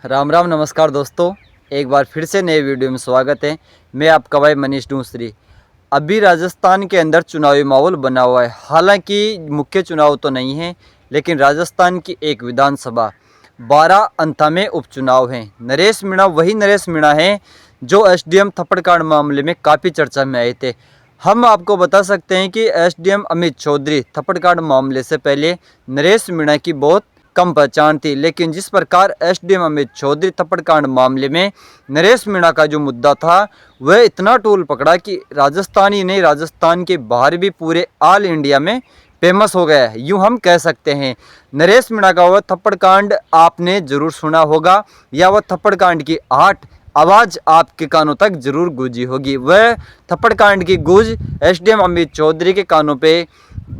राम राम नमस्कार दोस्तों, एक बार फिर से नए वीडियो में स्वागत है। मैं आपका भाई मनीष दूसरी। अभी राजस्थान के अंदर चुनावी माहौल बना हुआ है। हालांकि मुख्य चुनाव तो नहीं है, लेकिन राजस्थान की एक विधानसभा 12 अंता में उपचुनाव हैं। नरेश मीणा वही नरेश मीणा हैं जो एसडीएम थप्पड़कांड मामले में काफ़ी चर्चा में आए थे। हम आपको बता सकते हैं कि एसडीएम अमित चौधरी थप्पड़कांड मामले से पहले नरेश मीणा की बहुत कम पहचान थी, लेकिन जिस प्रकार एसडीएम अमित चौधरी थप्पड़कांड मामले में नरेश मीणा का जो मुद्दा था वह इतना टूल पकड़ा कि राजस्थान ही नहीं, राजस्थान के बाहर भी पूरे ऑल इंडिया में फेमस हो गया है, यूँ हम कह सकते हैं। नरेश मीणा का वह थप्पड़कांड आपने जरूर सुना होगा, या वह थप्पड़कांड की आवाज़ आपके कानों तक जरूर गूंजी होगी। वह थप्पड़कांड की गूंज एसडीएम अमित चौधरी के कानों पे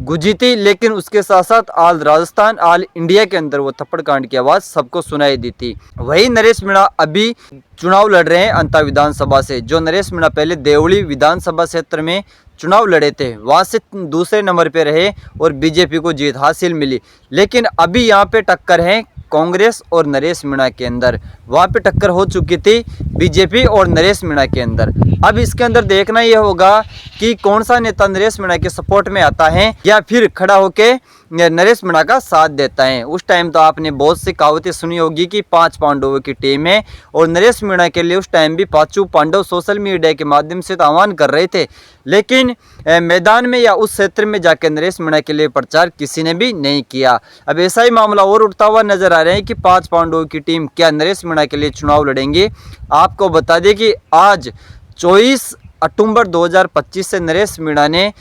गुजी थी, लेकिन उसके साथ साथ ऑल राजस्थान ऑल इंडिया के अंदर वो थप्पड़कांड की आवाज़ सबको सुनाई दी थी। वही नरेश मीणा अभी चुनाव लड़ रहे हैं अंता विधानसभा से। जो नरेश मीणा पहले देवली विधानसभा क्षेत्र में चुनाव लड़े थे, वहाँ से दूसरे नंबर पे रहे और बीजेपी को जीत हासिल मिली। लेकिन अभी यहाँ पे टक्कर है कांग्रेस और नरेश मीणा के अंदर। वहाँ पे टक्कर हो चुकी थी बीजेपी और नरेश मीणा के अंदर। अब इसके अंदर देखना यह होगा कि कौन सा नेता नरेश मीणा के सपोर्ट में आता है या फिर खड़ा होके नरेश मीणा का साथ देता है। उस टाइम तो आपने बहुत सी कहावतें सुनी होगी कि 5 पांडवों की टीम है, और नरेश मीणा के लिए उस टाइम भी 5 पांडव सोशल मीडिया के माध्यम से तो आह्वान कर रहे थे, लेकिन मैदान में या उस क्षेत्र में जाकर नरेश मीणा के लिए प्रचार किसी ने भी नहीं किया। अब ऐसा ही मामला और उठता हुआ नजर आ रहा है कि 5 पांडवों की टीम क्या नरेश मीणा के लिए चुनाव लड़ेंगे। आपको बता दें कि आज 24 अक्टूबर 2025 से नरेश मीणा ने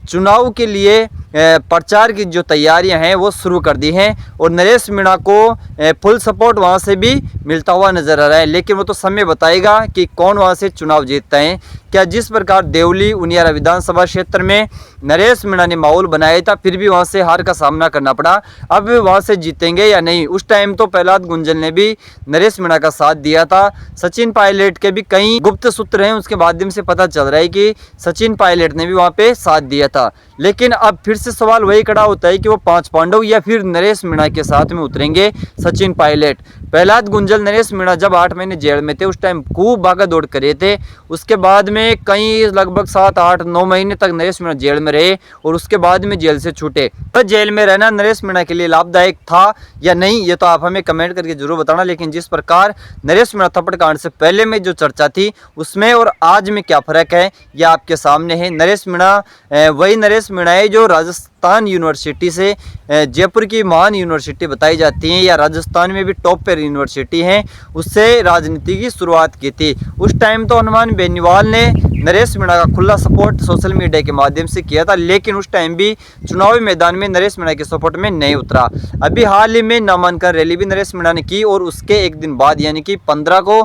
चुनाव के लिए प्रचार की जो तैयारियां हैं वो शुरू कर दी हैं, और नरेश मीणा को फुल सपोर्ट वहां से भी मिलता हुआ नजर आ रहा है। लेकिन वो तो समय बताएगा कि कौन वहां से चुनाव जीतता है। क्या जिस प्रकार देवली उनियारा विधानसभा क्षेत्र में नरेश मीणा ने माहौल बनाया था, फिर भी वहां से हार का सामना करना पड़ा, अब वहां से जीतेंगे या नहीं। उस टाइम तो प्रहलाद गुंजल ने भी नरेश मीणा का साथ दिया था। सचिन पायलट के भी कई गुप्त सूत्र हैं, उसके माध्यम से पता चल रहा है कि सचिन पायलट ने भी वहां पे साथ दिया था। लेकिन अब फिर से सवाल वही खड़ा होता है कि वो 5 पांडव या फिर नरेश मीणा के साथ में उतरेंगे सचिन पायलट। प्रहलाद गुंजल नरेश मीणा जब 8 महीने जेल में थे, उस टाइम खूब भागा दौड़ करे थे। उसके बाद में कई लगभग 7, 8, 9 महीने तक नरेश मीणा जेल में रहे, और उसके बाद में जेल से छूटे। तो जेल में रहना नरेश मीणा के लिए लाभदायक था या नहीं, ये तो आप हमें कमेंट करके जरूर बताना। लेकिन जिस प्रकार नरेश मीणा थप्पड़कांड से पहले में जो चर्चा थी उसमें और आज में क्या फर्क है, यह आपके सामने है। नरेश मीणा वही नरेश मीणा है जो राजस्थान यूनिवर्सिटी से, जयपुर की महान यूनिवर्सिटी बताई जाती है या राजस्थान में भी टॉप पर यूनिवर्सिटी है, उससे राजनीति की शुरुआत की थी। उस टाइम तो हनुमान बेनीवाल ने नरेश मीणा का खुला सपोर्ट सोशल मीडिया के माध्यम से किया था, लेकिन उस टाइम भी चुनावी मैदान में नरेश मीणा के सपोर्ट में नहीं उतरा। अभी हाल ही में नामांकन रैली भी नरेश मीणा ने की, और उसके एक दिन बाद यानी कि 15 को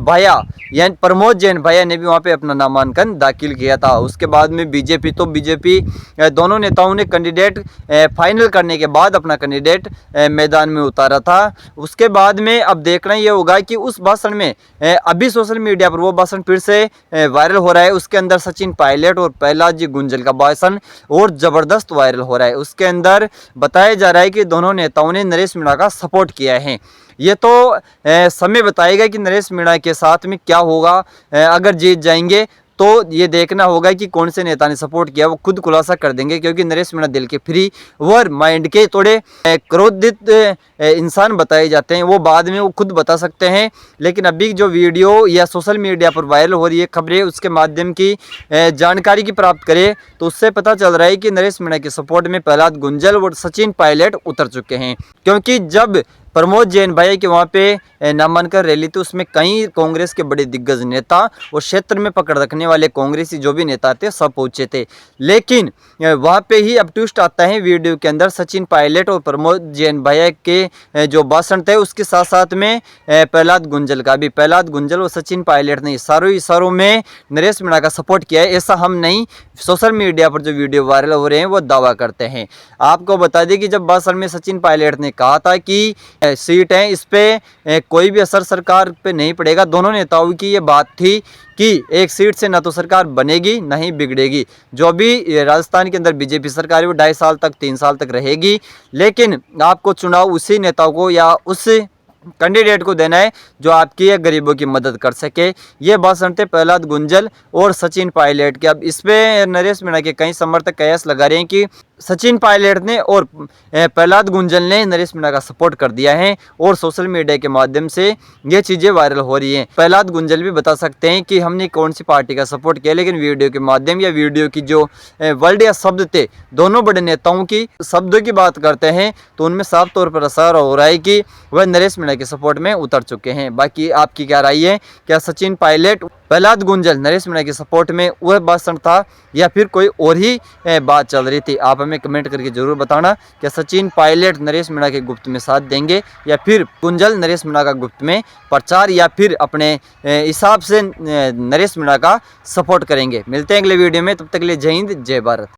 भैया यानी प्रमोद जैन भैया ने भी वहाँ पे अपना नामांकन दाखिल किया था। उसके बाद में बीजेपी दोनों नेताओं ने कैंडिडेट फाइनल करने के बाद अपना कैंडिडेट मैदान में उतारा था। उसके बाद में अब देखना ये होगा कि उस भाषण में अभी सोशल मीडिया पर वो भाषण फिर से वायरल हो रहा है। उसके अंदर सचिन पायलट और प्रहलाद जी गुंजल का भाषण और जबरदस्त वायरल हो रहा है। उसके अंदर बताया जा रहा है कि दोनों नेताओं ने नरेश मीणा का सपोर्ट किया है। ये तो समय बताएगा कि नरेश मीणा के साथ में क्या होगा। अगर जीत जाएंगे तो ये देखना होगा कि कौन से नेता ने सपोर्ट किया, वो खुद खुलासा कर देंगे, क्योंकि नरेश मीणा दिल के फ्री और माइंड के थोड़े क्रोधित इंसान बताए जाते हैं, वो बाद में वो खुद बता सकते हैं। लेकिन अभी जो वीडियो या सोशल मीडिया पर वायरल हो रही है खबरें, उसके माध्यम की जानकारी की प्राप्त करें तो उससे पता चल रहा है कि नरेश मीणा के सपोर्ट में प्रहलाद गुंजल और सचिन पायलट उतर चुके हैं। क्योंकि जब प्रमोद जैन भैया के वहाँ पे नामांकन रैली थी, उसमें कई कांग्रेस के बड़े दिग्गज नेता और क्षेत्र में पकड़ रखने वाले कांग्रेसी जो भी नेता थे सब पहुंचे थे। लेकिन वहाँ पे ही अब ट्विस्ट आता है वीडियो के अंदर, सचिन पायलट और प्रमोद जैन भैया के जो भाषण थे उसके साथ साथ में प्रहलाद गुंजल का भी। प्रहलाद गुंजल और सचिन पायलट ने इशारों में नरेश मीणा का सपोर्ट किया है, ऐसा हम नहीं, सोशल मीडिया पर जो वीडियो वायरल हो रहे हैं वो दावा करते हैं। आपको बता दें कि जब भाषण में सचिन पायलट ने कहा था कि सीट है, इस पे कोई भी असर सरकार पे नहीं पड़ेगा, दोनों नेताओं की ये बात थी कि एक सीट से ना तो सरकार बनेगी ना ही बिगड़ेगी। जो भी राजस्थान के अंदर बीजेपी सरकार है वो 2.5 साल तक 3 साल तक रहेगी, लेकिन आपको चुनाव उसी नेताओं को या उस कैंडिडेट को देना है जो आपकी या गरीबों की मदद कर सके। ये भाषण थे प्रहलाद गुंजल और सचिन पायलट के। अब इस पे नरेश मीणा के कई समर्थक कयास लगा रहे हैं कि सचिन पायलट ने और प्रहलाद गुंजल ने नरेश मीणा का सपोर्ट कर दिया है और सोशल मीडिया के माध्यम से ये चीज़ें वायरल हो रही हैं। प्रहलाद गुंजल भी बता सकते हैं कि हमने कौन सी पार्टी का सपोर्ट किया, लेकिन वीडियो के माध्यम या वीडियो की जो वर्ड या शब्द थे दोनों बड़े नेताओं की शब्दों की बात करते हैं तो उनमें साफ तौर पर इशारा हो रहा है कि वह नरेश मीणा के सपोर्ट में उतर चुके हैं। बाकी आपकी क्या राय है, क्या सचिन पायलट प्रहलाद गुंजल नरेश मीणा के सपोर्ट में वह भाषण था या फिर कोई और ही बात चल रही थी? आप हमें कमेंट करके जरूर बताना। क्या सचिन पायलट नरेश मीणा के गुप्त में साथ देंगे या फिर गुंजल नरेश मीणा का गुप्त में प्रचार या फिर अपने हिसाब से नरेश मीणा का सपोर्ट करेंगे? मिलते हैं अगले वीडियो में, तब तक के लिए जय हिंद जय भारत।